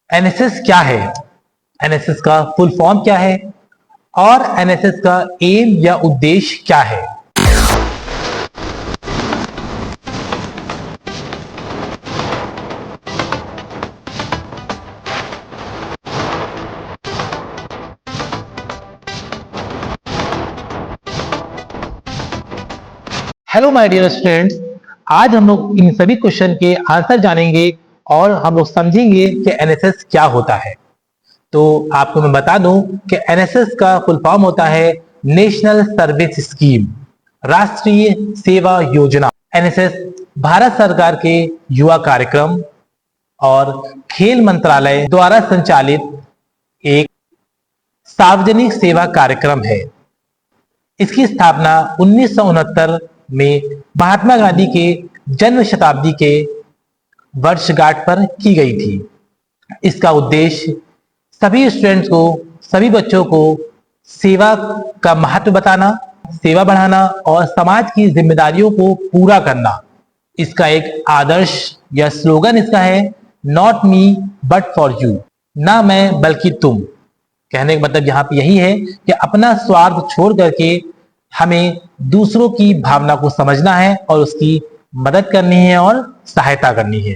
NSS क्या है, NSS का फुल फॉर्म क्या है और एनएसएस का एम या उद्देश्य क्या है। हेलो माय डियर स्टूडेंट्स, आज हम लोग इन सभी क्वेश्चन के आंसर जानेंगे और हम लोग समझेंगे कि एनएसएस क्या होता है। तो आपको मैं बता दूं कि एनएसएस का फुल फॉर्म होता है नेशनल सर्विस स्कीम, राष्ट्रीय सेवा योजना। एनएसएस भारत सरकार के युवा कार्यक्रम और खेल मंत्रालय द्वारा संचालित एक सार्वजनिक सेवा कार्यक्रम है। इसकी स्थापना 1969 में महात्मा गांधी के जन्म शताब्दी के वर्षगांठ पर की गई थी। इसका उद्देश्य सभी स्टूडेंट्स को, सभी बच्चों को सेवा का महत्व बताना, सेवा बढ़ाना और समाज की जिम्मेदारियों को पूरा करना। इसका एक आदर्श या स्लोगन इसका है, not me but for you, ना मैं बल्कि तुम। कहने का मतलब यहाँ पे यही है कि अपना स्वार्थ छोड़ करके हमें दूसरों की भावना को समझना है और उसकी मदद करनी है और सहायता करनी है।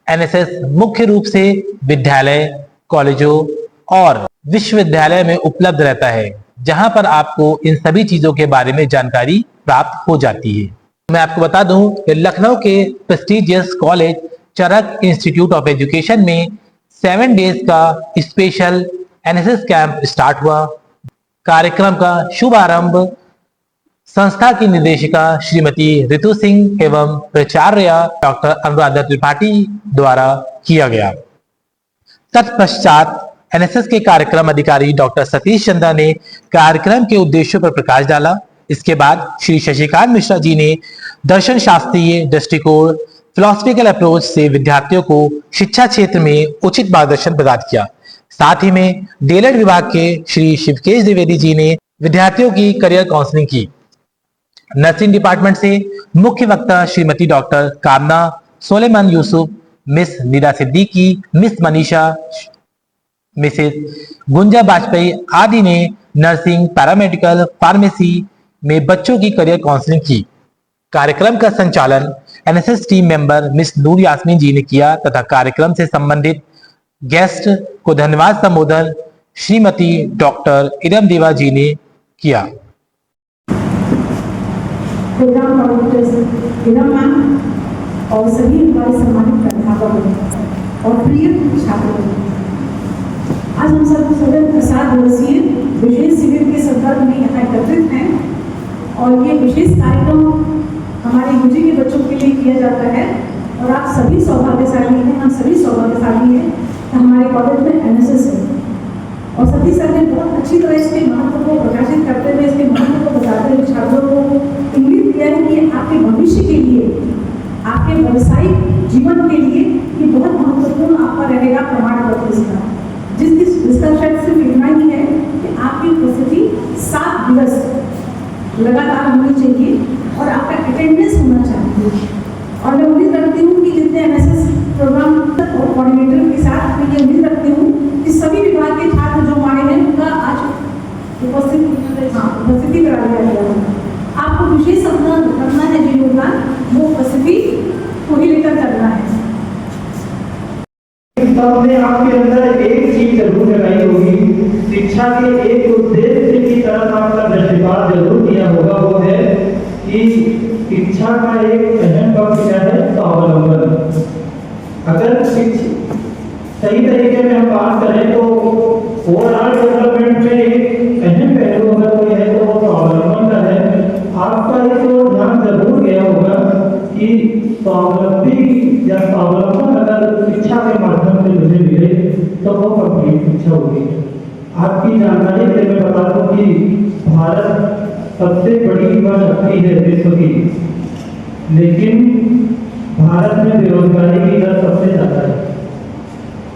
एनएसएस मुख्य रूप से विद्यालय, कॉलेजों और विश्वविद्यालय में उपलब्ध रहता है, जहां पर आपको इन सभी चीजों के बारे में जानकारी प्राप्त हो जाती है। मैं आपको बता दूं कि लखनऊ के prestigious college Charak institute of education में 7 डेज का स्पेशल एनएसएस कैंप स्टार्ट हुआ। कार्यक्रम का शुभारंभ संस्था की निर्देशिका श्रीमती ऋतु सिंह एवं प्राचार्य डॉक्टर अनुराधा त्रिपाठी द्वारा किया गया। तत्पश्चात एनएसएस के कार्यक्रम अधिकारी डॉक्टर सतीश चंद्रा ने कार्यक्रम के उद्देश्यों पर प्रकाश डाला। इसके बाद श्री शशिकांत मिश्रा जी ने दर्शन शास्त्रीय दृष्टिकोण, फिलोसफिकल अप्रोच से विद्यार्थियों को शिक्षा क्षेत्र में उचित मार्गदर्शन प्रदान किया। साथ ही में डीएलएड विभाग के श्री शिवकेश द्विवेदी जी ने विद्यार्थियों की करियर काउंसलिंग की। नर्सिंग डिपार्टमेंट से मुख्य वक्ता श्रीमती डॉक्टर कामना सोलेमान यूसुफ, मिस नीरा सिद्दीकी, मिस मनीषा, मिसेस गुंजा बाजपेयी आदि ने नर्सिंग, पैरामेडिकल, फार्मेसी में बच्चों की करियर काउंसलिंग की। कार्यक्रम का संचालन एनएसएस टीम मेंबर मिस नूर यास्मीन जी ने किया तथा कार्यक्रम से संबंधित गेस्ट को धन्यवाद संबोधन श्रीमती डॉक्टर इरम देवा जी ने किया। प्रोग्राम ऑर्गेनाइजर्स इरम मैम और सभी हमारे सम्मानित प्राध्यापक और प्रिय छात्रों, आज हम सब 7 दिवसीय विशेष शिविर के संदर्भ में यहाँ एकत्रित हैं और ये विशेष कार्यक्रम हमारे यूजी के बच्चों के लिए किया जाता है और आप सभी सौभाग्यशाली हैं, हम सभी सौभाग्यशाली हैं कि हमारे कॉलेज में एनएसएस है। और सतीश सर ने बहुत अच्छी तरह इसके महत्व को प्रकाशित करते हुए, इसके महत्व को बताते हुए छात्रों को इंगित किया है कि आपके भविष्य के लिए, आपके व्यावसायिक जीवन के लिए ये बहुत महत्वपूर्ण आपका रहेगा प्रमाण पत्र इसका, जिसका शर्त सिर्फ इतना ही है कि आपकी उपस्थिति 7 दिवस लगातार होनी चाहिए और आपका अटेंडेंस होना चाहिए। और मैं उम्मीद रखती हूँ कि जितने एनएसएस प्रोग्राम और कोऑर्डिनेटर के साथ मैं ये उम्मीद रखती हूँ कि सभी विभाग के छात्र जो हमारे हैं उनका आज उपस्थिति करा दिया गया। आपको विशेष अपना करना है जो योगदान, वो उपस्थिति को ही लेकर करना है। सबने आपके अंदर एक चीज जरूर लगाई होगी, शिक्षा के एक उद्देश्य की तरफ आपका दृष्टिपात जरूर किया होगा, वो है कि शिक्षा का एक अहम पक्ष क्या है, स्वावलंबन। अगर सही तरीके में हम बात करें तो ओवरऑल डेवलपमेंट में एक अहम पहलू अगर कोई है तो वो स्वावलंबन का है। आपका ये तो ध्यान जरूर गया होगा कि स्वावलंबी या स्वावलंबन अगर शिक्षा के माध्यम से मुझे मिले तो वो कंप्लीट शिक्षा होगी। आपकी जानकारी के लिए मैं बता दूं कि भारत सबसे बड़ी युवा शक्ति है विश्व की, लेकिन भारत में बेरोजगारी की दर सबसे ज्यादा है।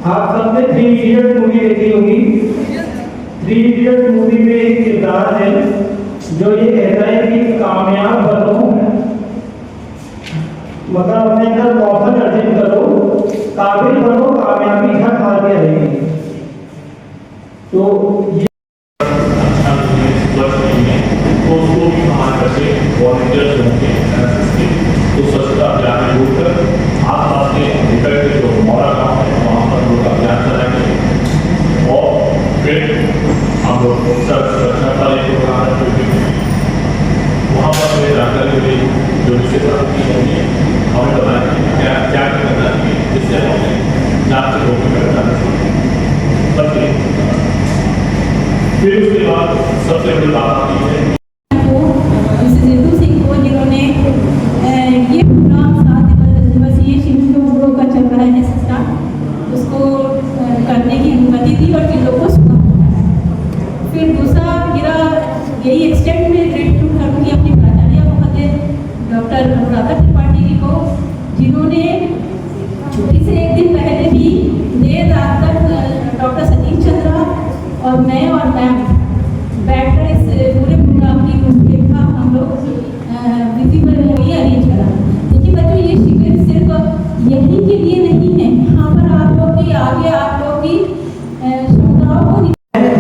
आप सबने 3 इडियट मूवी देखी होगी। 3 इडियट मूवी में एक किरदार है जो ये कहता है कि कामयाब बनो, मतलब अपने अंदर कौशल अर्जित करो, काबिल बनो, कामयाबी घर खा के रहेगी। तो ये अच्छा वर्ष नहीं है तो उसको भी हमारे बच्चे वॉलंटियर्स होंगे एनएसएस के तो स्वच्छता अभियान में जुड़कर आसपास के निकट के जो मौरा गाँव है वहाँ पर लोग अभियान चलाएंगे और फिर हम लोग सुरक्षा का एक प्रोग्राम रखेंगे वहाँ पर हमें जानकारी मिली जो विशेषता की होंगी हमें बताएंगे क्या क्या करना चाहिए जिससे हमें जांच से रोकने में करना चाहिए फिर उसके बाद सबसे बड़ी बात आती है जितेंद्र सिंह को जिन्होंने ये प्रोग्राम 7 दिवसीय शिविरों का चल रहा है संस्था उसको करने की अनुमति दी और जिन लोगों को सुना। फिर दूसरा मेरा यही एक्सटेंड में ग्रेटिट्यूड करूँगी अपनी प्राचार्य महोदय डॉक्टर अनुराधा त्रिपाठी जी को जिन्होंने छुट्टी से एक दिन पहले भी देर रात तक डॉक्टर सतीश चंद्रा और मैं और मैम बैठकर इस पूरे प्रोग्राम की रूपरेखा हम लोग विजिबल ये अरेंज करा। देखिए बच्चों ये शिविर सिर्फ यहीं के लिए नहीं है, यहाँ पर आप लोग की आगे आप लोग की क्षमताओं को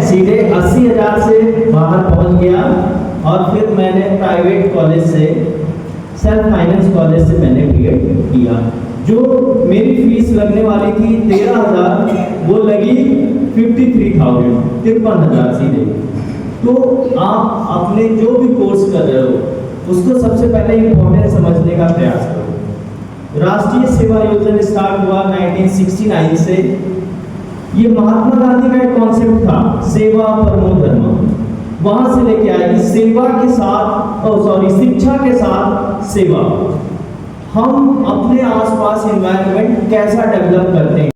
सीधे 80,000 से बाहर पहुंच गया और फिर मैंने प्राइवेट कॉलेज से सेल्फ फाइनेंस कॉलेज से मैंने बीएड किया। जो मेरी फीस लगने वाली थी 13,000 वो लगी 53,000 सीधे। तो आप अपने जो भी कोर्स कर रहे हो उसको सबसे पहले इम्पोर्टेंट समझने का प्रयास करो। राष्ट्रीय सेवा योजना स्टार्ट हुआ 1969 से। ये महात्मा गांधी का एक कॉन्सेप्ट था सेवा परमो धर्म, वहां से लेके आए कि सेवा के साथ शिक्षा के साथ सेवा। हम अपने आसपास एनवायरनमेंट कैसा डेवलप करते हैं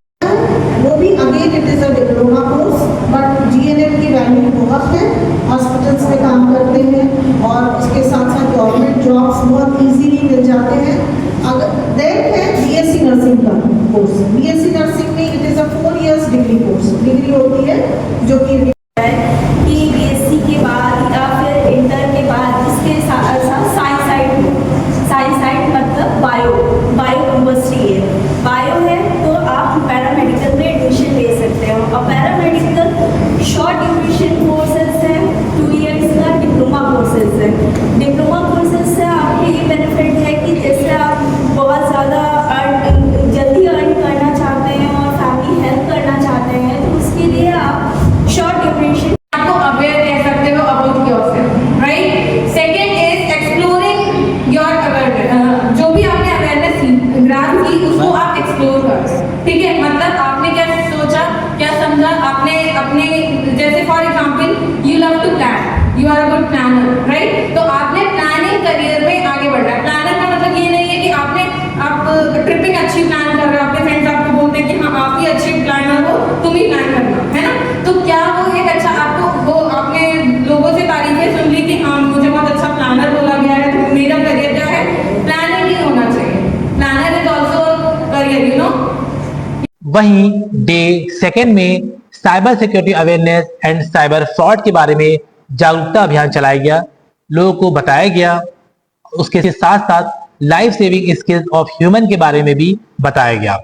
वो भी again it is a diploma course but GNM की वैल्यू बहुत है। हॉस्पिटल्स में काम करते हैं और उसके साथ साथ गवर्नमेंट जॉब्स बहुत इजीली मिल जाते हैं। अगर देन है बीएससी नर्सिंग का कोर्स। बीएससी नर्सिंग में it is a 4 years degree course. Degree होती है जो कि बीएससी के बाद या फिर इंटर के बाद इसके साथ साइंस साइड मतलब बायो यूनिवर्सिटी है। बायो है तो आप पैरामेडिकल में एडमिशन ले सकते हो और पैरामेडिकल शॉर्ट ड्यूरेशन कोर्सेज है, 2 इयर्स का डिप्लोमा कोर्सेज है। डिप्लोमा कोर्सेज से आपके ये बेनिफिट है कि जैसे आप बहुत ज़्यादा जल्दी अर्न करना चाहते हैं और फैमिली हेल्प करना चाहते हैं तो उसके लिए आप शॉर्ट ड्यूरेशन आपको अवेयर रह सकते हो about yourself, right. Second is exploring your awareness. जो भी आपने अवेयरनेस ग्रास्प की उसको आप एक्सप्लोर करो, ठीक है। मतलब आपने क्या सोचा, क्या समझा, आपने अपने जैसे for example you love to plan, you are a good planner, right. तो आपने प्लानिंग करियर में आगे बढ़ना है। प्लानर का मतलब ये नहीं है कि आप ट्रिपिंग अच्छी प्लान कर रहे हो, अपने फ्रेंड्स आपको बोलते हैं कि हाँ आप ही अच्छे प्लानर हो, तुम ही प्लान करना है ना। तो क्या वो एक अच्छा आपको वो आपने लोगों से तारीफें सुन ली कि हाँ मुझे बहुत अच्छा प्लानर बोला गया है तो मेरा करियर क्या है, प्लानर ही होना चाहिए। Planner is also career, you know. वहीं डे 2 में cyber security awareness and cyber fraud के बारे में जागरूकता अभियान चलाया गया, लोगों को बताया गया। उसके साथ साथ life saving skills of human के बारे में भी बताया गया।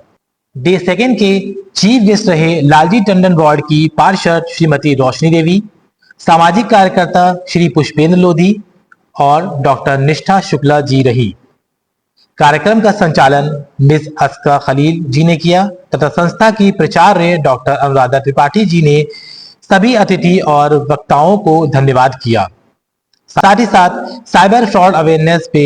डे 2 के चीफ गेस्ट रहे लालजी टंडन वार्ड की पार्षद श्रीमती रोशनी देवी, सामाजिक कार्यकर्ता श्री पुष्पेंद्र लोधी और डॉक्टर निष्ठा शुक्ला जी रही। कार्यक्रम का संचालन मिस अस्का खलील जी ने किया तथा संस्था की प्राचार्य डॉक्टर अनुराधा त्रिपाठी जी ने सभी अतिथि और वक्ताओं को धन्यवाद किया। साथ ही साथ साइबर फ्रॉड अवेयरनेस पे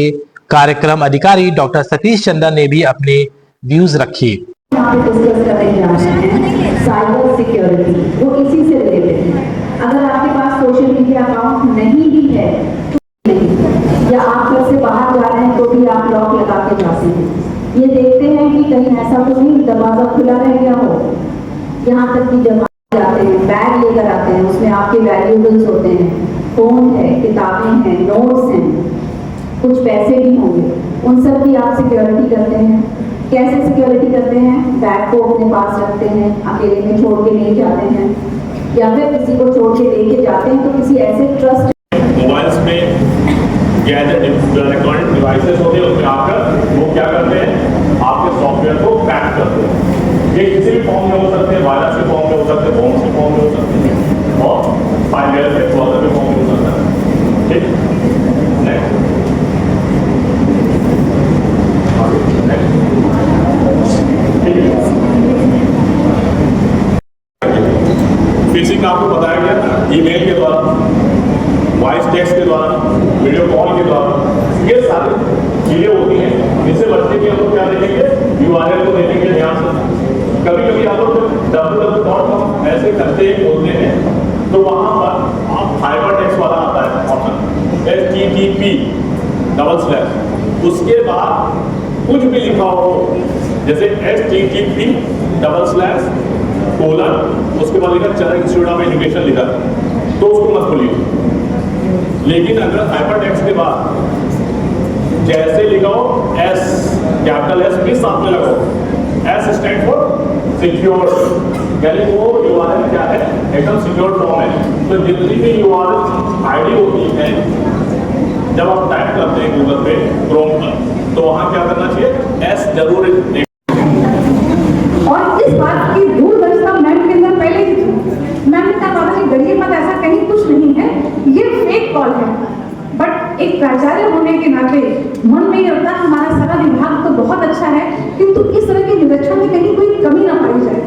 कार्यक्रम अधिकारी डॉक्टर सतीश चंद्र ने भी अपने व्यूज रखे। डिस्कस करने जा रहे हैं साइबर सिक्योरिटी, वो इसी से रिलेटेड है। अगर आपके पास सोशल मीडिया अकाउंट नहीं भी है तो या आप घर से बाहर जा रहे हैं तो भी आप लॉक लगा के जाते हैं। ये देखते हैं कि कहीं ऐसा तो नहीं दरवाजा खुला रह गया हो। यहाँ तक कि जब जाते हैं बैग लेकर आते हैं उसमें आपके वैल्यूएबल्स होते हैं, फोन है, किताबें हैं, नोट्स हैं, कुछ पैसे भी होंगे, उन सब की आप सिक्योरिटी करते हैं। कैसे सिक्योरिटी करते हैं? बैग को अपने पास रखते हैं, अकेले में छोड़ के नहीं जाते हैं, या फिर किसी को छोड़ के लेके जाते हैं तो किसी ऐसे ट्रस्ट मोबाइल्स में इलेक्ट्रॉनिक डिवाइसेस होते हैं, उसमें आकर वो क्या करते हैं आपके सॉफ्टवेयर को क्रैक करते हैं। ये किसी भी फॉर्म में हो सकते हैं, वायरस के फॉर्म में हो सकते हैं, बॉम्ब के फॉर्म में हो सकते हैं। गैस है वाटर में फॉर्म हो सकता है। ठीक, नेक्स्ट फिशिंग का आपको बताया गया, ईमेल के द्वारा, वॉइस टेक्स्ट के द्वारा, वीडियो कॉल के द्वारा, ये सारी चीजें होती हैं। इससे बचने के हम लोग क्या देखेंगे, URL को देखेंगे ध्यान से। कभी कभी आप लोग www.com ऐसे करते बोलते हैं तो वहां पर आप हाइपर टेक्स्ट वाला आता है ऑप्शन, HTTP/, उसके बाद कुछ भी लिखा हो, जैसे HTTP/, उसके बाद लिखा चरण इंस्टीट्यूट ऑफ एजुकेशन लिखा, तो उसको मत खोलिए। लेकिन अगर हाइपर टेक्स्ट के बाद जैसे लिखा हो S, कैपिटल S भी साथ में लगाओ, S स्टैंड फॉर सिक्योर, यानी वो URL क्या है, एकदम सिक्योर फॉर्म है। तो जितनी भी URL आईडी होती है जब आप टाइप करते हैं गूगल पे, क्रोम पर, तो वहां क्या करना चाहिए, S जरूर। और इस बात की दूरदर्शिता मैम के अंदर पहले ही थी। मैम ने कहा कि डरिए मत, ऐसा कहीं कुछ नहीं है, ये फेक कॉल है। बट एक प्राचार्य होने के नाते मन में ये होता है हमारा सारा विभाग तो बहुत अच्छा है, किंतु इस तरह के निरीक्षण में कहीं कोई कमी ना पाई जाए।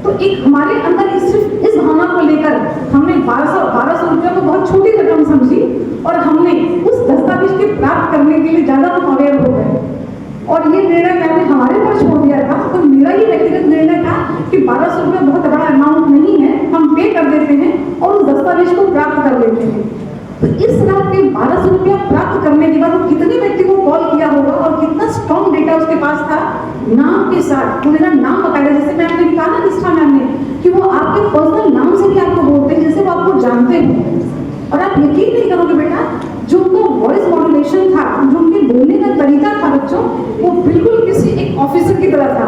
तो एक हमारे अंदर सिर्फ इस भावना को लेकर हमने 1200 रुपये को बहुत छोटी रकम समझी और हमने उस दस्तावेज के प्राप्त करने के लिए ज्यादा अवेयर हो गए। और ये निर्णय मैंने हमारे पर छोड़ दिया था, तो मेरा ये व्यक्तिगत निर्णय था कि 1200 रुपये बहुत बड़ा अमाउंट नहीं है, हम पे कर देते हैं और उस दस्तावेज को प्राप्त कर लेते हैं। तो इस तरह के 1200 रुपया प्राप्त करने के बाद वो कितने व्यक्ति को कॉल किया होगा और कितना स्ट्रॉन्ग डेटा उसके पास था, नाम के साथ वो मेरा नाम बताया। जैसे मैम ने कहा ना निष्ठा मैम ने कि वो आपके पर्सनल नाम से भी आपको बोलते हैं, जैसे वो आपको जानते हैं। और आप यकीन नहीं करोगे बेटा, जो उनको वॉइस मॉड्यूलेशन था, जो उनके बोलने का तरीका था बच्चों, वो बिल्कुल किसी एक ऑफिसर की तरह था।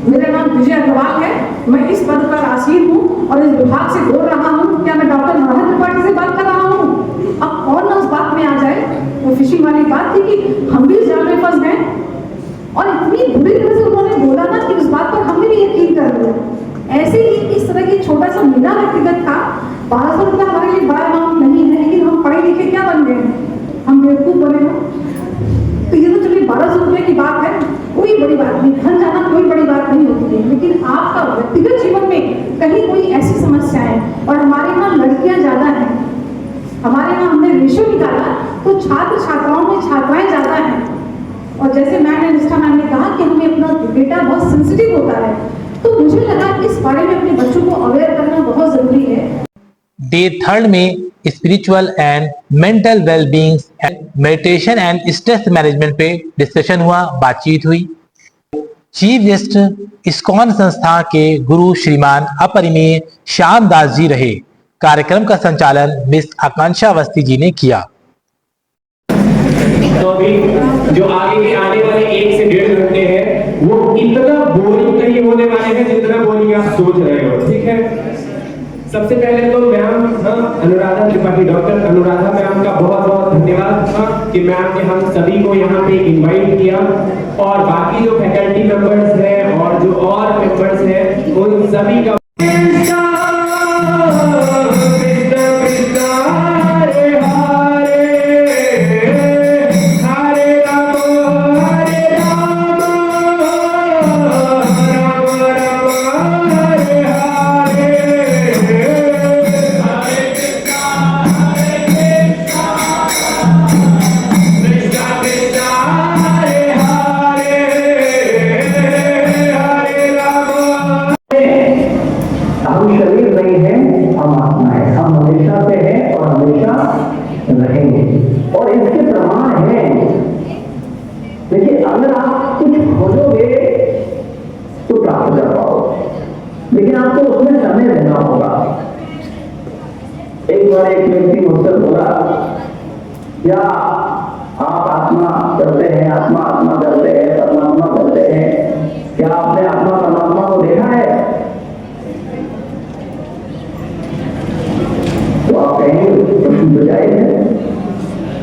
मेरा नाम विजय अग्रवाल है, मैं इस पद पर आसीन हूँ और इस विभाग से बोल रहा हूँ। क्या मैं डॉक्टर नरहर त्रिपाठी से बात कर रहा हूँ? अब कौन ना उस बात में आ जाए, वो फिशिंग वाली बात थी कि हम भी इस जाल में फंस गए। और इतनी बुरी तरह से उन्होंने बोला ना कि उस बात पर हमने भी यकीन कर लिया। ऐसे ही इस तरह की छोटा सा मेरा व्यक्तिगत था। 1200 रुपया हमारे लिए बड़ा अमाउंट नहीं है, लेकिन हम पढ़े लिखे क्या बन गए, हम बेवकूफ बने ना। तो ये तो चलिए 1200 रुपये की बात है, कोई बड़ी बात नहीं, धन जाना कोई बड़ी बात नहीं होती है। लेकिन आपका व्यक्तिगत जीवन में कहीं कोई ऐसी समस्या है, और हमारे यहाँ लड़कियां ज्यादा हैं, हमारे यहाँ हमने रेशो निकाला तो छात्र छात्राओं में छात्राएं ज्यादा हैं। और जैसे मैंने निष्ठा मैम ने कहा कि हमें अपना डेटा बहुत सेंसिटिव होता है, तो मुझे लगा इस बारे में अपने बच्चों को अवेयर करना बहुत जरूरी है। डे 3 में spiritual and mental wellbeing, meditation and stress management पे डिस्कशन हुआ, बातचीत हुई। चीफ गेस्ट इस्कॉन संस्था के गुरु श्रीमान अपरिमेय श्याम दास जी रहे। कार्यक्रम का संचालन मिस आकांक्षा अवस्थी जी ने किया। तो अभी जो आगे के आने वाले 1 से 1.5 घंटे हैं वो इतना बोरिंग नहीं होने वाले हैं जितना बोरिंग आप सोच रहे हो, ठीक है। सबसे पहले तो ma'am Anuradha Tripathi, doctor Anuradha ma'am का बहुत बहुत धन्यवाद कि मैम ने हम सभी को यहाँ पे इनवाइट किया, और बाकी जो फैकल्टी मेंबर्स हैं और जो और मेंबर्स हैं उन सभी का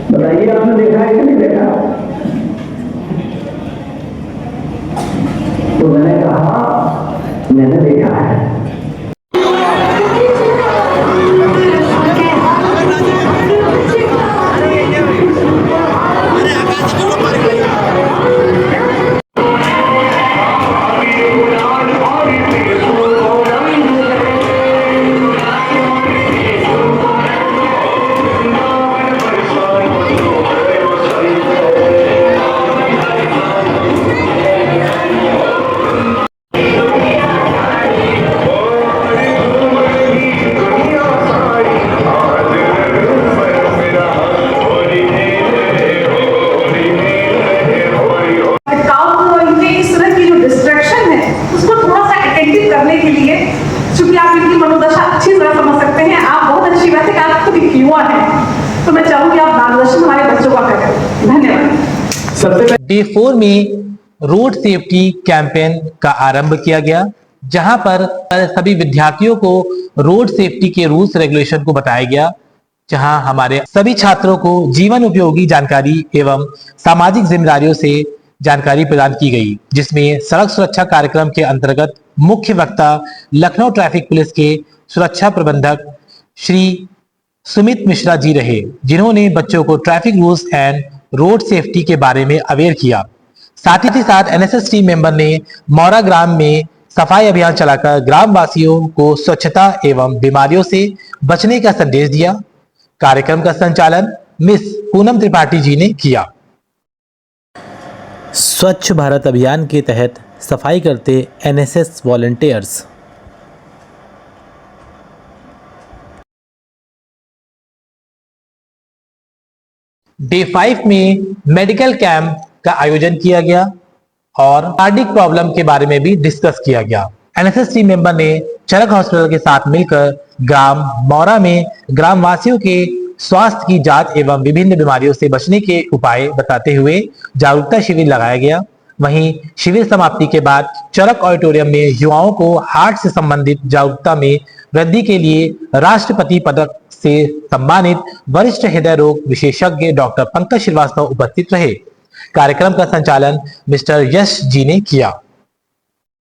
बताइए, आपने देखा है कि नहीं देखा? तो मैंने कहा मैंने देखा है। चूंकि आप इनकी मनोदशा अच्छी तरह समझ सकते हैं, आप बहुत अच्छी बात है कि आप खुद एक युवा हैं, तो मैं चाहूंगी आप मार्गदर्शन हमारे बच्चों का करें। धन्यवाद। डे 4 में रोड सेफ्टी कैंपेन का आरंभ किया गया, जहां पर सभी विद्यार्थियों को रोड सेफ्टी के रूल्स रेगुलेशन को बताया गया, जहां हमारे सभी छात्रों को जीवन उपयोगी जानकारी एवं सामाजिक जिम्मेदारियों से जानकारी प्रदान की गई, जिसमें सड़क सुरक्षा कार्यक्रम के अंतर्गत मुख्य वक्ता लखनऊ ट्रैफिक पुलिस के सुरक्षा प्रबंधक श्री सुमित मिश्रा जी रहे, जिन्होंने बच्चों को traffic rules and road safety के बारे में अवेयर किया। साथ ही साथ एनएसएस टीम मेंबर ने मौरा ग्राम में सफाई अभियान चलाकर ग्राम वासियों को स्वच्छता एवं बीमारियों से बचने का संदेश दिया। कार्यक्रम का संचालन मिस पूनम त्रिपाठी जी ने किया। स्वच्छ भारत अभियान के तहत सफाई करते एनएसएस वॉलंटियर्स। डे 5 में मेडिकल कैंप का आयोजन किया गया और कार्डिक प्रॉब्लम के बारे में भी डिस्कस किया गया। एनएसएस टीम मेंबर ने चरक हॉस्पिटल के साथ मिलकर ग्राम मौरा में ग्रामवासियों के स्वास्थ्य की जांच एवं विभिन्न बीमारियों से बचने के उपाय बताते हुए जागरूकता शिविर लगाया गया। वहीं शिविर समाप्ति के बाद चरक ऑडिटोरियम में युवाओं को हार्ट से संबंधित जागरूकता में वृद्धि के लिए राष्ट्रपति पदक से सम्मानित वरिष्ठ हृदय रोग विशेषज्ञ डॉक्टर पंकज श्रीवास्तव उपस्थित रहे। कार्यक्रम का संचालन मिस्टर यश जी ने किया।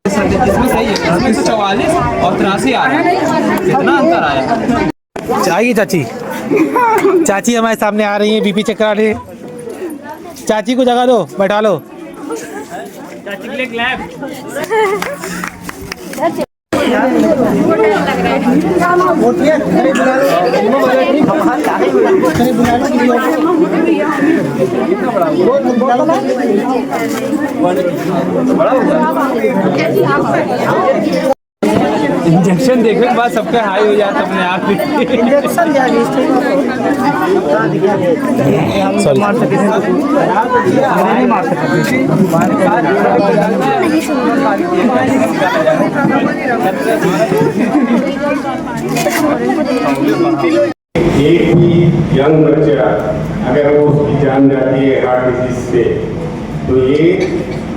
इसमें सही है, 144 और 83 आ रहा है, कितना अंतर आया? आइए चाची, चाची हमारे सामने आ रही है बीपी चेक कराने। चाची को जगह दो, बैठा लो। चाची के लिए क्लैप। इंजेक्शन देखने के बाद सबका हाई हो जाता अपने आप ही। इंजेक्शन मार सके नहीं मार सकते। एक भी यंग बच्चा अगर वो उसकी जान जाती है हार्ट डिजीज से, तो ये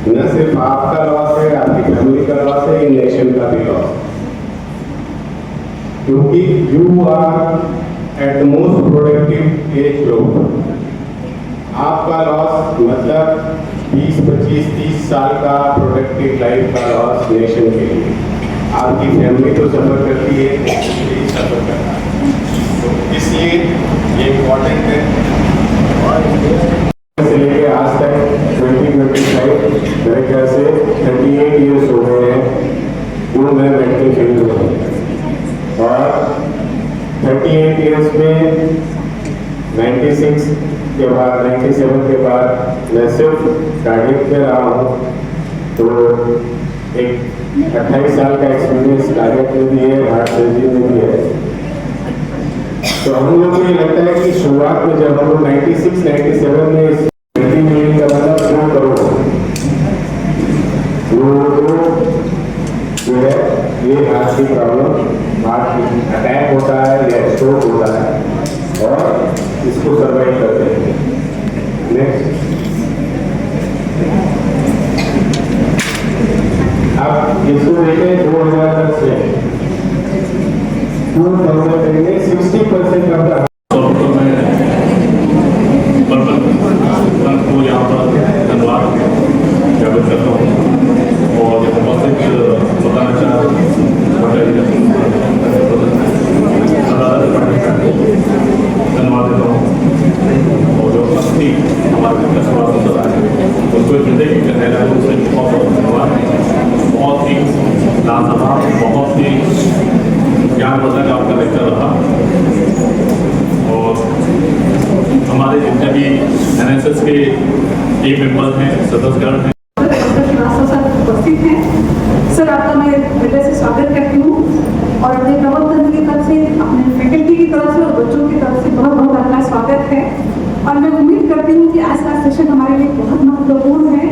न सिर्फ आपका लॉस है, आपकी फैमिली का लॉस है, ये नेशन का भी लॉस है, क्योंकि you are at the most productive age group. आपका लॉस मतलब 20, 25, 30 साल का प्रोडक्टिव लाइफ का लॉस नेशन के लिए। आपकी फैमिली तो सफर करती है, सफर करता है, तो इसलिए ये इम्पोर्टेंट है। से लेके आज तक 2025 मेरे ख्याल से 38 ईयर्स हो गए हैं वो मैं मेडिकल फील्ड में हूँ, और 38 ईयर्स में 96 के बाद 97 के बाद मैं सिर्फ कार्डियक में रहा हूँ, तो एक 28 साल का एक्सपीरियंस कार्डियक में भी है, हार्ट सर्जरी में भी है। तो हम लोग को ये लगता है कि शुरुआत में जब हम लोग 96, 97 में जो है ये हार्ट की प्रॉब्लम, हार्ट अटैक होता है या स्ट्रोक होता है और इसको सर्वाइव करते हैं। नेक्स्ट, अब इसको देखें 2010 से 2000 में 60% का को यहाँ पर धन्यवाद ज्ञापित करता हूँ और बताना चाह धन्यवाद देता हूँ, और जो अस्थि हमारे स्वास्थ्य है उसको हृदय की कहना है उससे बहुत धन्यवाद। बहुत ही लाजवाब, बहुत ही ज्ञानवर्धक आपका लेक्चर रहा, और हमारे जितने भी एनएसएस के टीम मेंबर्स हैं, सदस्यगण हैं, उपस्थित हैं, सर आपका मैं हृदय से स्वागत करती हूँ और अपने प्रबंधन की तरफ से, अपने फैकल्टी की तरफ से और बच्चों की तरफ से बहुत बहुत आपका स्वागत है। और मैं उम्मीद करती हूँ कि आज का सेशन हमारे लिए बहुत महत्वपूर्ण है,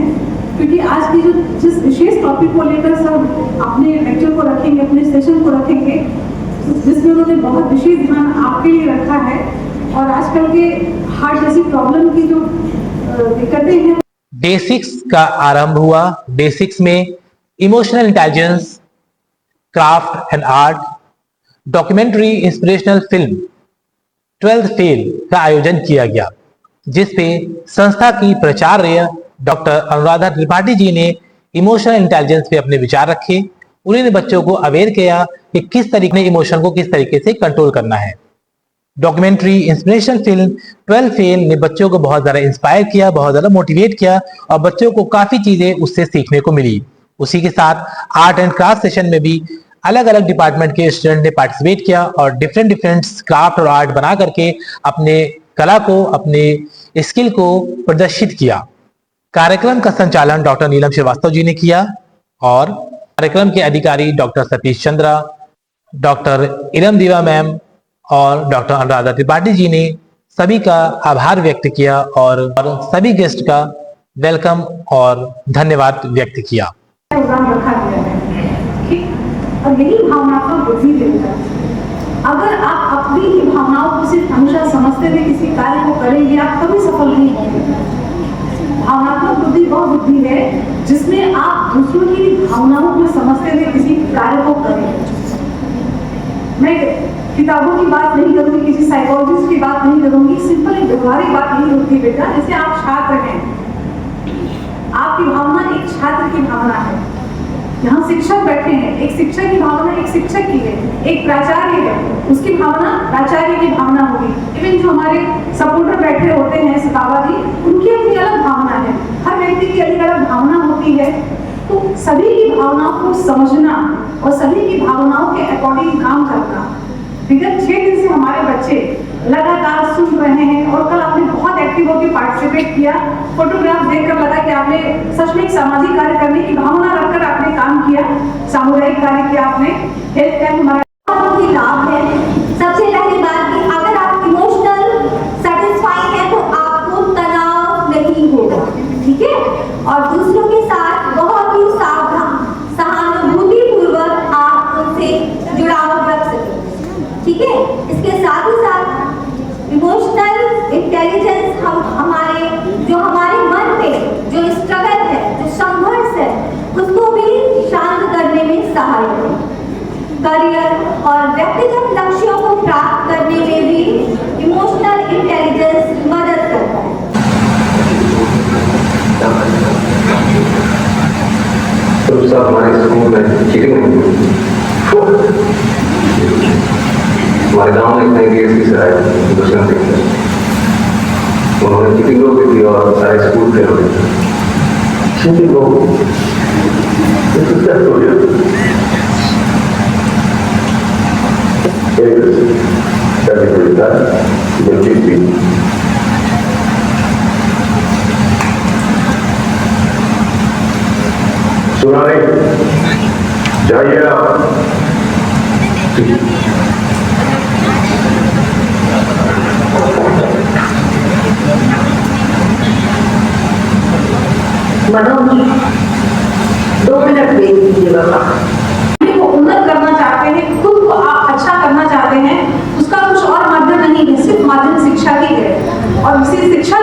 क्योंकि आज की जिस विशेष टॉपिक को लेकर सब अपने लेक्चर को रखेंगे, अपने सेशन को रखेंगे, जिसमें उन्होंने बहुत विशेष ध्यान आपके लिए रखा है और आजकल के हार्ट जैसी प्रॉब्लम की जो दिक्कतें हैं। डे 6 का आरंभ हुआ। डे 6 में emotional intelligence, craft and art, documentary inspirational film 12th fail का आयोजन किया गया, जिसपे संस्था की प्राचार्य डॉक्टर अनुराधा त्रिपाठी जी ने इमोशनल इंटेलिजेंस पे अपने विचार रखे। उन्होंने बच्चों को अवेयर किया कि किस तरीके से इमोशन को किस तरीके से कंट्रोल करना है। Documentary inspirational film 12th fail ने बच्चों को बहुत ज्यादा इंस्पायर किया, बहुत ज्यादा मोटिवेट किया और बच्चों को काफी चीजें उससे सीखने को मिली। उसी के साथ आर्ट एंड क्राफ्ट सेशन में भी अलग अलग डिपार्टमेंट के स्टूडेंट ने पार्टिसिपेट किया और डिफरेंट क्राफ्ट और आर्ट बना करके अपने कला को, अपने स्किल को प्रदर्शित किया। कार्यक्रम का संचालन डॉक्टर नीलम श्रीवास्तव जी ने किया और कार्यक्रम के अधिकारी डॉक्टर सतीश चंद्रा, डॉक्टर इरम दीवा मैम और डॉक्टर अनुराधा त्रिपाठी जी ने सभी का आभार व्यक्त किया और सभी गेस्ट का वेलकम और धन्यवाद व्यक्त किया। प्रोग्राम रखा गया है, ठीक, और यही भावनात्मक बुद्धि देता है। अगर आप अपनी ही भावनाओं को सिर्फ हमेशा समझते हुए किसी कार्य को करेंगे, आप कभी सफल नहीं होंगे। भावनात्मक बुद्धि वह बुद्धि है जिसमें आप दूसरों की भावनाओं को समझते हुए किसी कार्य को करें। मैं किताबों की बात नहीं करूंगी, किसी साइकोलॉजिस्ट की बात नहीं करूंगी, सिंपल एक व्यवहारिक बात नहीं होती बेटा। जैसे आप छात्र हैं, आपकी भावना एक छात्र की भावना है। यहाँ शिक्षक बैठे हैं, एक शिक्षक की भावना एक शिक्षक की है, एक प्राचार्य है, उसकी भावना प्राचार्य की भावना होगी। इवन जो हमारे सपोर्टर बैठे होते हैं सितावा जी, उनकी अपनी अलग भावना है। हर व्यक्ति की अलग अलग भावना होती है। तो सभी की भावनाओं को समझना और सभी की भावनाओं के अकॉर्डिंग काम करना। विगत 6 दिन से हमारे बच्चे लगातार सुन रहे हैं और कल आपने बहुत एक्टिव होकर पार्टिसिपेट किया। फोटोग्राफ देखकर लगा कि आपने सच में एक सामाजिक कार्य करने की भावना रखकर आपने काम किया, सामुदायिक कार्य किया आपने। हेल्थ कैंप हमारा लाभ है। सबसे पहली बात कि अगर आप इमोशनल सेटिस्फाई हैं तो आपको तनाव नहीं होगा, ठीक है। और दूसरों के साथ बहुत ही सावधान, सहानुभूतिपूर्वक आप उनसे जुड़ाव रख सकें, ठीक है। इसके साथ ही साथ इमोशनल इंटेलिजेंस हमारे मन में जो स्ट्रगल है, जो संघर्ष है, उसको भी शांत करने में सहायक है। करियर और व्यक्तिगत लक्ष्यों को प्राप्त करने में भी इमोशनल इंटेलिजेंस मदद करता है। तो सब हमारे स्कूल में चीटिंग होती, हमारे गांव में इतने केस की सराय दुष्कर्म थे, उन्होंने चीटिंग रोक दी थी और सारे स्कूल फेल हो गए। चीटिंग रोक सुनाए जाइए आप। मनोज 2 मिनट दे दीजिए बाबा। को उन्नत करना चाहते हैं, खुद को आप अच्छा करना चाहते हैं, उसका कुछ और माध्यम नहीं है, सिर्फ माध्यम शिक्षा ही है। और इसी शिक्षा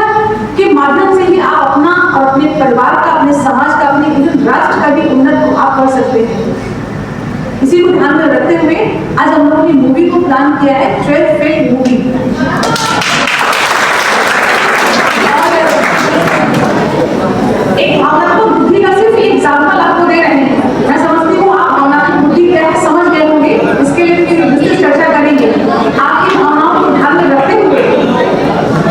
के माध्यम से ही आप अपना और अपने परिवार का, अपने समाज का, अपने राष्ट्र का भी उन्नत आप कर सकते हैं। इसी को ध्यान में रखते हुए आज हम लोगों ने मूवी को प्लान किया है, 12th फेल मूवी। एक भावनात्मक बुद्धि का सिर्फ एग्जाम्पल आपको दे रहे हैं। मैं समझती हूँ आप भावनात्मक बुद्धि क्या है समझ गए होंगे, इसके लिए फिर विस्तृत चर्चा करेंगे। आपकी भावनाओं को ध्यान में रखते हुए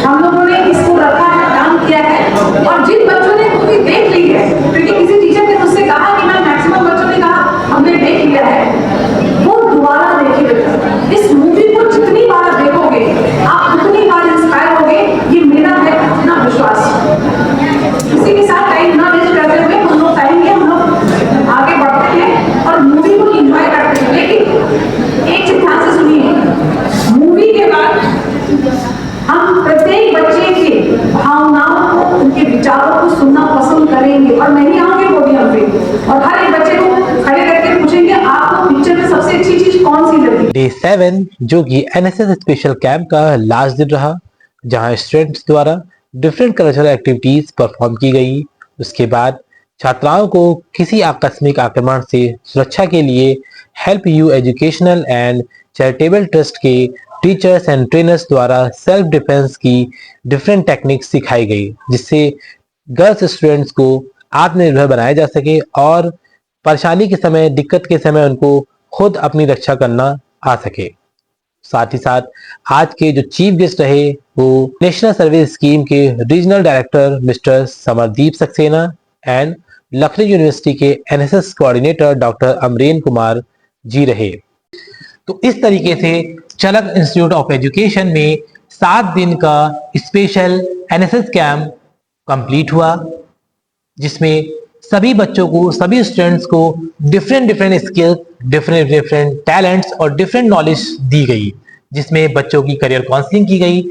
हम लोगों ने इसको रखा है, काम किया है। और जिन बच्चों ने मूवी देख ली है, क्योंकि किसी टीचर ने मुझसे कहा कि मैं मैक्सिमम बच्चों ने कहा हमने देख लिया है, वो दोबारा देखिए। इस मूवी को जितनी बार देखोगे आप उतनी बार इंस्पायर होगे, ये मेरा है अपना विश्वास। इसी के साथ टाइम ना वेस्ट करते हुए डे 7 जो कि एनएसएस स्पेशल कैंप का लास्ट दिन रहा, जहां स्टूडेंट्स द्वारा डिफरेंट कल्चरल एक्टिविटीज परफॉर्म की गई। उसके बाद छात्राओं को किसी आकस्मिक आक्रमण से सुरक्षा के लिए help you educational and charitable trust के टीचर्स एंड ट्रेनर्स द्वारा सेल्फ डिफेंस की डिफरेंट टेक्निक्स सिखाई गई, जिससे गर्ल्स स्टूडेंट्स को आत्मनिर्भर बनाया जा सके और परेशानी के समय, दिक्कत के समय उनको खुद अपनी रक्षा करना आ सके। साथ ही साथ आज के जो चीफ गेस्ट रहे वो नेशनल सर्विस स्कीम के regional director mister Samardeep Saxena and Lucknow university के NSS coordinator doctor Amren Kumar ji रहे। तो इस तरीके से चलक इंस्टीट्यूट ऑफ एजुकेशन में 7 दिन का स्पेशल एनएसएस कैंप कंप्लीट हुआ, जिसमें सभी बच्चों को, सभी स्टूडेंट्स को डिफरेंट स्किल्स, डिफरेंट टैलेंट्स और डिफरेंट नॉलेज दी गई, जिसमें बच्चों की करियर काउंसलिंग की गई,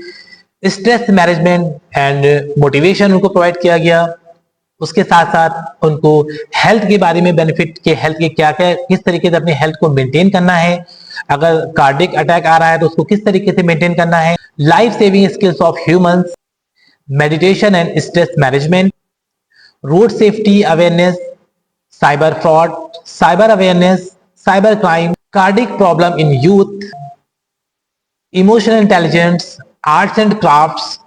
स्ट्रेस मैनेजमेंट एंड मोटिवेशन उनको प्रोवाइड किया गया। उसके साथ साथ उनको हेल्थ के बारे में, बेनिफिट के हेल्थ के क्या क्या, किस तरीके से अपनी हेल्थ को मेंटेन करना है, अगर कार्डियक अटैक आ रहा है तो उसको किस तरीके से मेंटेन करना है, life saving skills of humans, meditation and stress management, road safety awareness, cyber fraud, cyber awareness, cyber crime, cardiac problem in youth, emotional intelligence, arts and crafts,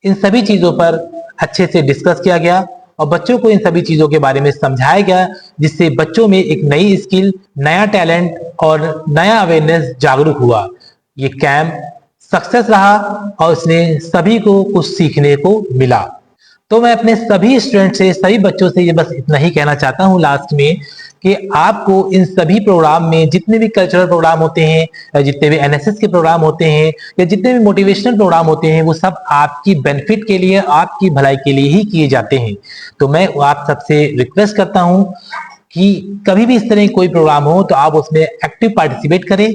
इन सभी चीजों पर अच्छे से डिस्कस किया गया और बच्चों को इन सभी चीजों के बारे में समझाया गया, जिससे बच्चों में एक नई स्किल, नया टैलेंट और नया अवेयरनेस जागरूक हुआ। ये कैंप सक्सेस रहा और इसने सभी को कुछ सीखने को मिला। तो मैं अपने सभी स्टूडेंट से, सभी बच्चों से ये बस इतना ही कहना चाहता हूँ लास्ट में कि आपको इन सभी प्रोग्राम में, जितने भी कल्चरल प्रोग्राम होते हैं, जितने भी एनएसएस के प्रोग्राम होते हैं या जितने भी मोटिवेशनल प्रोग्राम होते हैं, वो सब आपकी बेनिफिट के लिए, आपकी भलाई के लिए ही किए जाते हैं। तो मैं आप सबसे रिक्वेस्ट करता हूं कि कभी भी इस तरह कोई प्रोग्राम हो तो आप उसमें एक्टिव पार्टिसिपेट करें,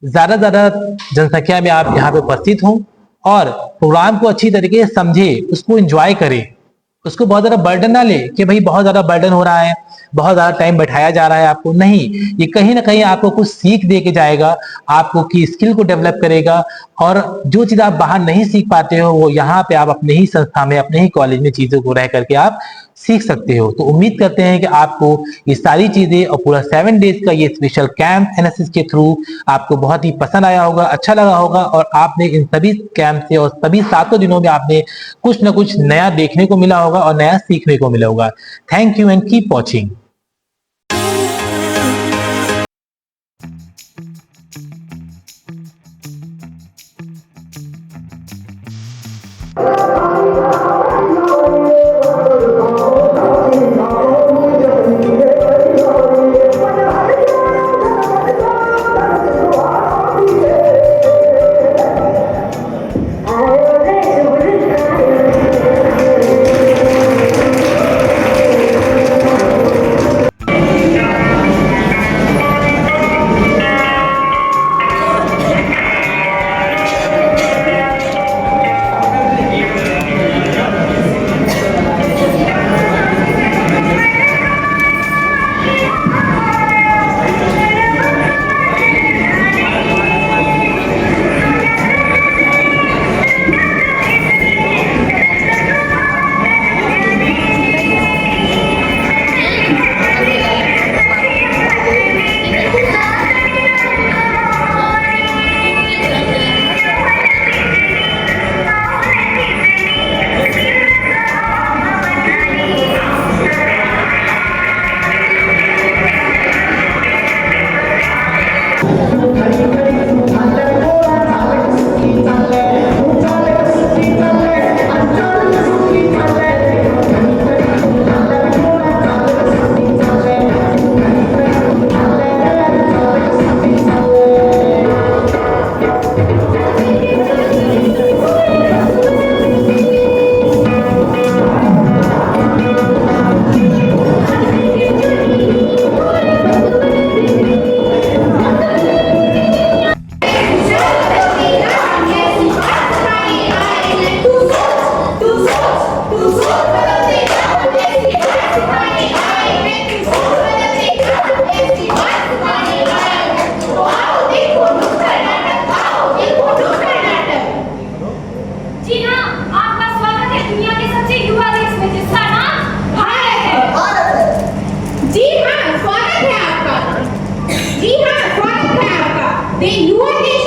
ज्यादा जनसंख्या में आप यहाँ पे उपस्थित हों और प्रोग्राम को अच्छी तरीके से समझे, उसको एंजॉय करें, उसको बहुत ज्यादा बर्डन ना ले कि भाई बहुत ज्यादा बर्डन हो रहा है, बहुत ज्यादा टाइम बैठाया जा रहा है आपको। नहीं, ये कहीं ना कहीं आपको कुछ सीख दे के जाएगा, आपको की स्किल को डेवलप करेगा और जो चीज आप बाहर नहीं सीख पाते हो वो यहाँ पे आप अपने ही संस्था में, अपने ही कॉलेज में चीजों को रह करके आप सीख सकते हो। तो उम्मीद करते हैं कि आपको ये सारी चीजें और पूरा 7 डेज का ये स्पेशल कैंप एनएसएस के थ्रू आपको बहुत ही पसंद आया होगा, अच्छा लगा होगा और आपने इन सभी कैंप से और सभी 7 दिनों में आपने कुछ ना कुछ नया देखने को मिला होगा और नया सीखने को मिला होगा। Thank you and keep watching. your nation